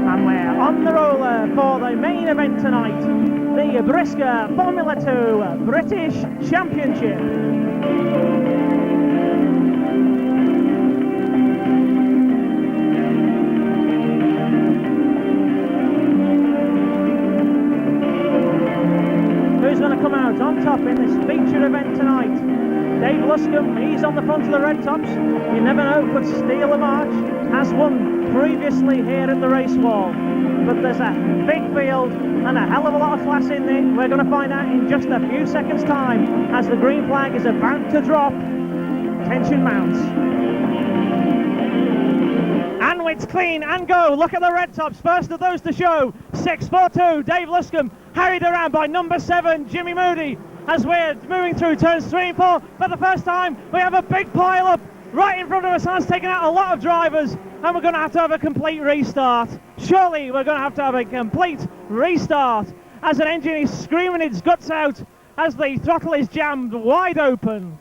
And we're on the roller for the main event tonight, the BriSCA Formula 2 British Championship. Who's going to come out on top in this feature event tonight? Dave Luscombe, he's on the front of the red tops. You never know, could steal the march. Has won previously here at the Racewall. But there's a big field and a hell of a lot of class in there. We're going to find out in just a few seconds' time as the green flag is about to drop. Tension mounts. And it's clean and go. Look at the red tops. First of those to show. 642, Dave Luscombe, harried around by number 7, Jimmy Moody, as we're moving through turns 3 and 4. For the first time, we have a big pile up right in front of us. That's taking out a lot of drivers, and we're going to have a complete restart. Surely we're going to have a complete restart as an engine is screaming its guts out as the throttle is jammed wide open.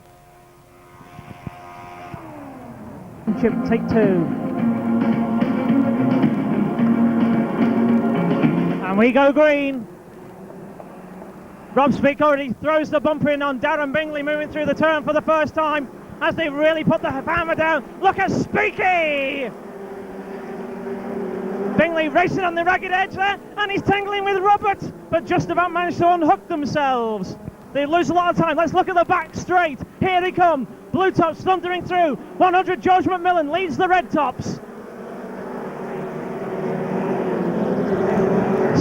Chip, take 2. And we go green. Rob Speake already throws the bumper in on Darren Bingley moving through the turn for the first time as they really put the hammer down. Look at Speakey! Bingley racing on the ragged edge there, and he's tangling with Robert, but just about managed to unhook themselves. They lose a lot of time. Let's look at the back straight. Here they come. Blue tops thundering through. 100 George McMillan leads the red tops.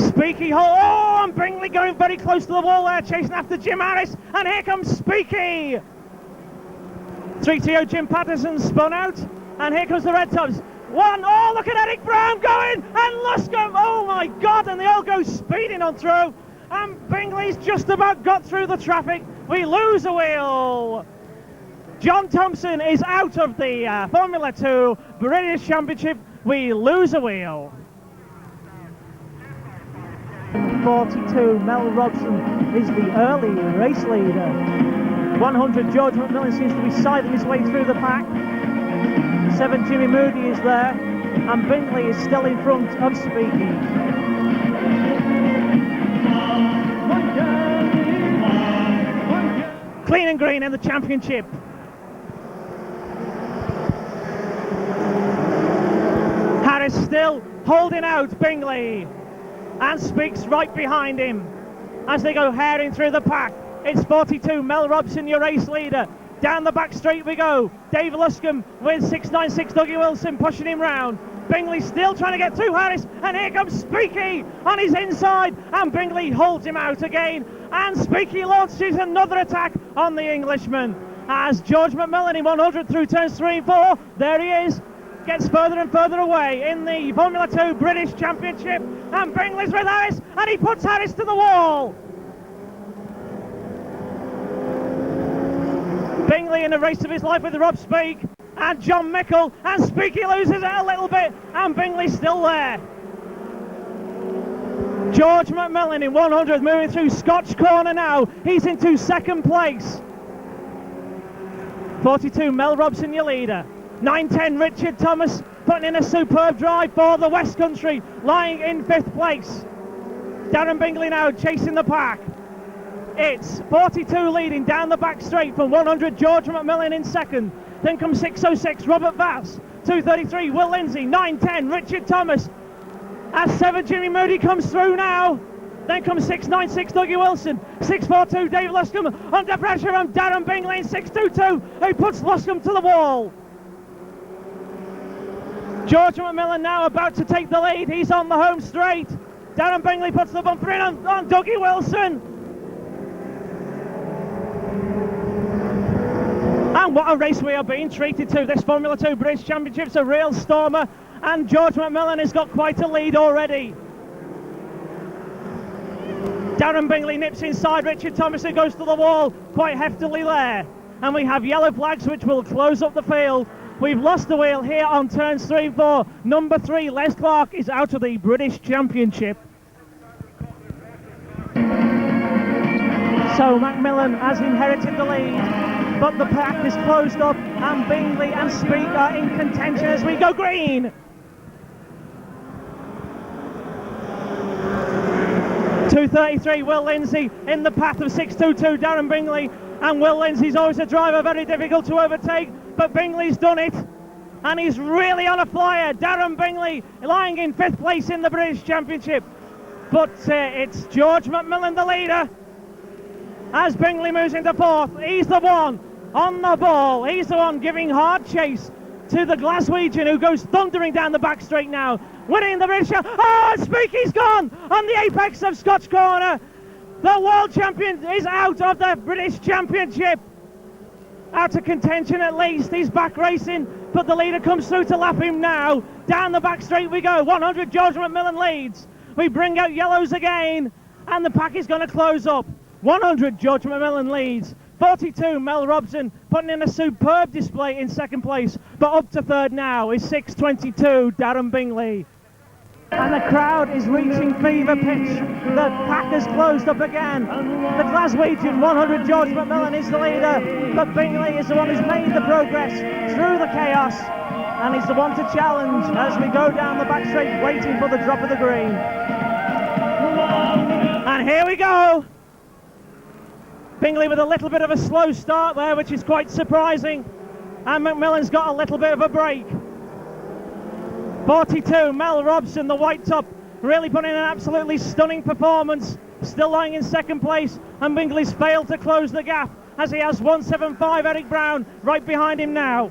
Speakey, oh, and Bingley going very close to the wall there, chasing after Jim Harris, and here comes Speakey. 3TO Jim Patterson spun out, and here comes the red tops. Oh, look at Eric Brown going, and Luscombe, oh my God, and they all go speeding on through, and Bingley's just about got through the traffic. We lose a wheel. John Thompson is out of the Formula 2 British Championship. We lose a wheel. 42, Mel Robson is the early race leader. 100, George McMillan seems to be sidling his way through the pack. 7, Jimmy Moody is there, and Bingley is still in front of Speakey. Clean and green in the championship. Harris still holding out Bingley, and Speake's right behind him as they go herring through the pack. It's 42, Mel Robson, your race leader. Down the back straight we go. Dave Luscombe with 696, Dougie Wilson pushing him round. Bingley still trying to get through Harris, and here comes Speakey on his inside, and Bingley holds him out again, and Speakey launches another attack on the Englishman as George McMillan in 100 through turns 3 and 4. There he is. Gets further and further away in the Formula 2 British Championship, and Bingley's with Harris, and he puts Harris to the wall. Bingley in a race of his life with Rob Speake and John Mickle, and Speakey loses it a little bit, and Bingley's still there. George McMillan in 100 moving through Scotch Corner now. He's into second place. 42, Mel Robson, your leader. 910, Richard Thomas putting in a superb drive for the West Country, lying in 5th place. Darren Bingley now chasing the pack. It's 42 leading down the back straight from 100, George McMillan in 2nd. Then comes 606, Robert Vass. 233, Will Lindsay. 910, Richard Thomas. As 7, Jimmy Moody comes through now. Then comes 696, Dougie Wilson. 642, Dave Luscombe under pressure from Darren Bingley in 622, who puts Luscombe to the wall. George McMillan now about to take the lead. He's on the home straight. Darren Bingley puts the bumper in on Dougie Wilson. And what a race we are being treated to. This Formula 2 British Championship's a real stormer, and George McMillan has got quite a lead already. Darren Bingley nips inside Richard Thomas, who goes to the wall quite heftily there. And we have yellow flags which will close up the field. We've lost the wheel here on turns 3 and 4. Number 3, Les Clark, is out of the British Championship. So Macmillan has inherited the lead. but the pack is closed up, and Bingley and Speak are in contention as we go green. 2:33, Will Lindsay in the path of 6:22, Darren Bingley, and Will Lindsay's always a driver, very difficult to overtake, but Bingley's done it, and he's really on a flyer. Darren Bingley lying in 5th place in the British Championship, but it's George McMillan the leader, as Bingley moves into 4th. He's the one on the ball, he's the one giving hard chase to the Glaswegian, who goes thundering down the back straight now, winning the British. Oh, Speaky's gone on the apex of Scotch Corner. The world champion is out of the British Championship, out of contention at least. He's back racing, but the leader comes through to lap him now. Down the back straight we go. 100 George McMillan leads. We bring out yellows again, and the pack is going to close up. 100 George McMillan leads. 42 Mel Robson putting in a superb display in 2nd place, but up to 3rd now is 6:22 Darren Bingley. And the crowd is reaching fever pitch. The pack has closed up again. The Glaswegian 100 George McMillan is the leader, but Bingley is the one who's made the progress through the chaos, and he's the one to challenge as we go down the back straight, waiting for the drop of the green. And here we go. Bingley with a little bit of a slow start there, which is quite surprising, and McMillan's got a little bit of a break. 42 Mel Robson, the white top, really putting in an absolutely stunning performance, still lying in 2nd place, and Bingley's failed to close the gap as he has 175 Eric Brown right behind him now.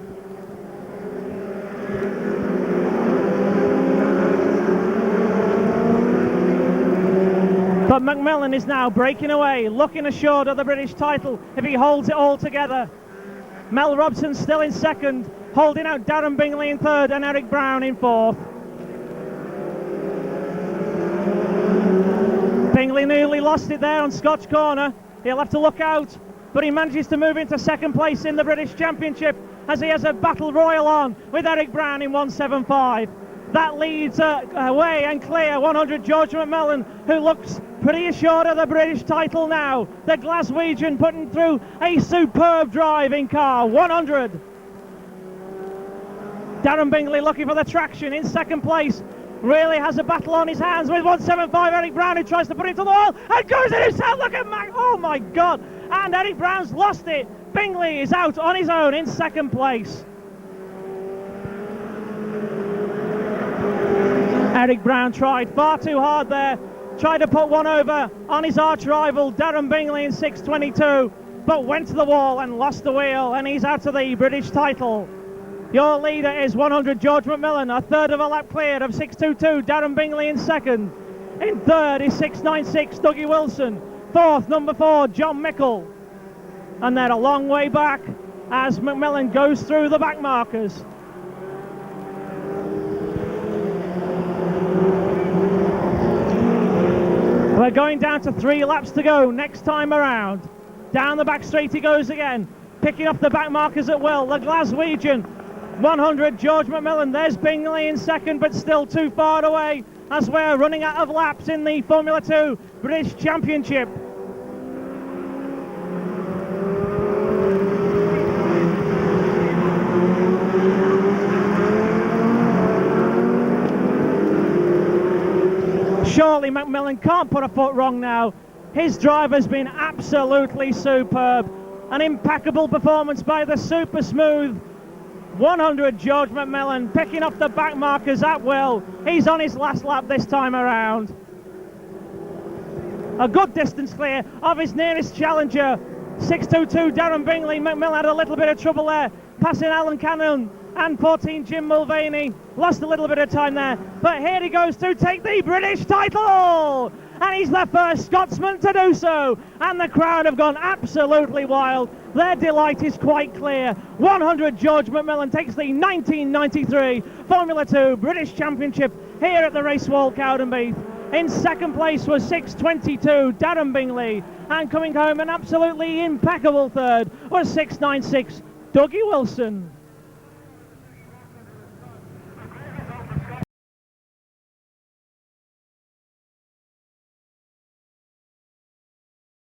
But McMillan is now breaking away, looking assured of the British title if he holds it all together. Mel Robson still in 2nd, holding out Darren Bingley in 3rd and Eric Brown in 4th. Bingley nearly lost it there on Scotch Corner. He'll have to look out, but he manages to move into 2nd place in the British Championship as he has a battle royal on with Eric Brown in 175. That leads away and clear 100 George McMillan, who looks pretty assured of the British title now. The Glaswegian putting through a superb drive in car 100. Darren Bingley looking for the traction in 2nd place. Really has a battle on his hands with 175 Eric Brown, who tries to put it to the wall and goes in himself. Look at Mac. Oh my God. And Eric Brown's lost it. Bingley is out on his own in 2nd place. Eric Brown tried far too hard there, tried to put one over on his arch rival Darren Bingley in 6:22, but went to the wall and lost the wheel, and he's out of the British title. Your leader is 100 George McMillan, a 1/3 of a lap cleared of 6:22 Darren Bingley in 2nd. In 3rd is 6:96 Dougie Wilson. 4th, number 4 John Mickle. And they're a long way back as McMillan goes through the back markers. We're going down to 3 laps to go next time around. Down the back straight he goes again, picking up the back markers at will. The Glaswegian 100 George McMillan. There's Bingley in 2nd, but still too far away as we're running out of laps in the Formula 2 British Championship. Surely McMillan can't put a foot wrong now. His driver's been absolutely superb. An impeccable performance by the super smooth 100 George McMillan, picking up the back markers at will. He's on his last lap this time around. A good distance clear of his nearest challenger, 6:22 Darren Bingley. McMillan had a little bit of trouble there, passing Alan Cannon and 14 Jim Mulvaney. Lost a little bit of time there, but here he goes to take the British title, and he's the first Scotsman to do so, and the crowd have gone absolutely wild. Their delight is quite clear. 100 George McMillan takes the 1993 Formula 2 British Championship here at the Racewall, Cowdenbeath. In 2nd place was 6:22 Darren Bingley, and coming home an absolutely impeccable 3rd was 6:96 Dougie Wilson.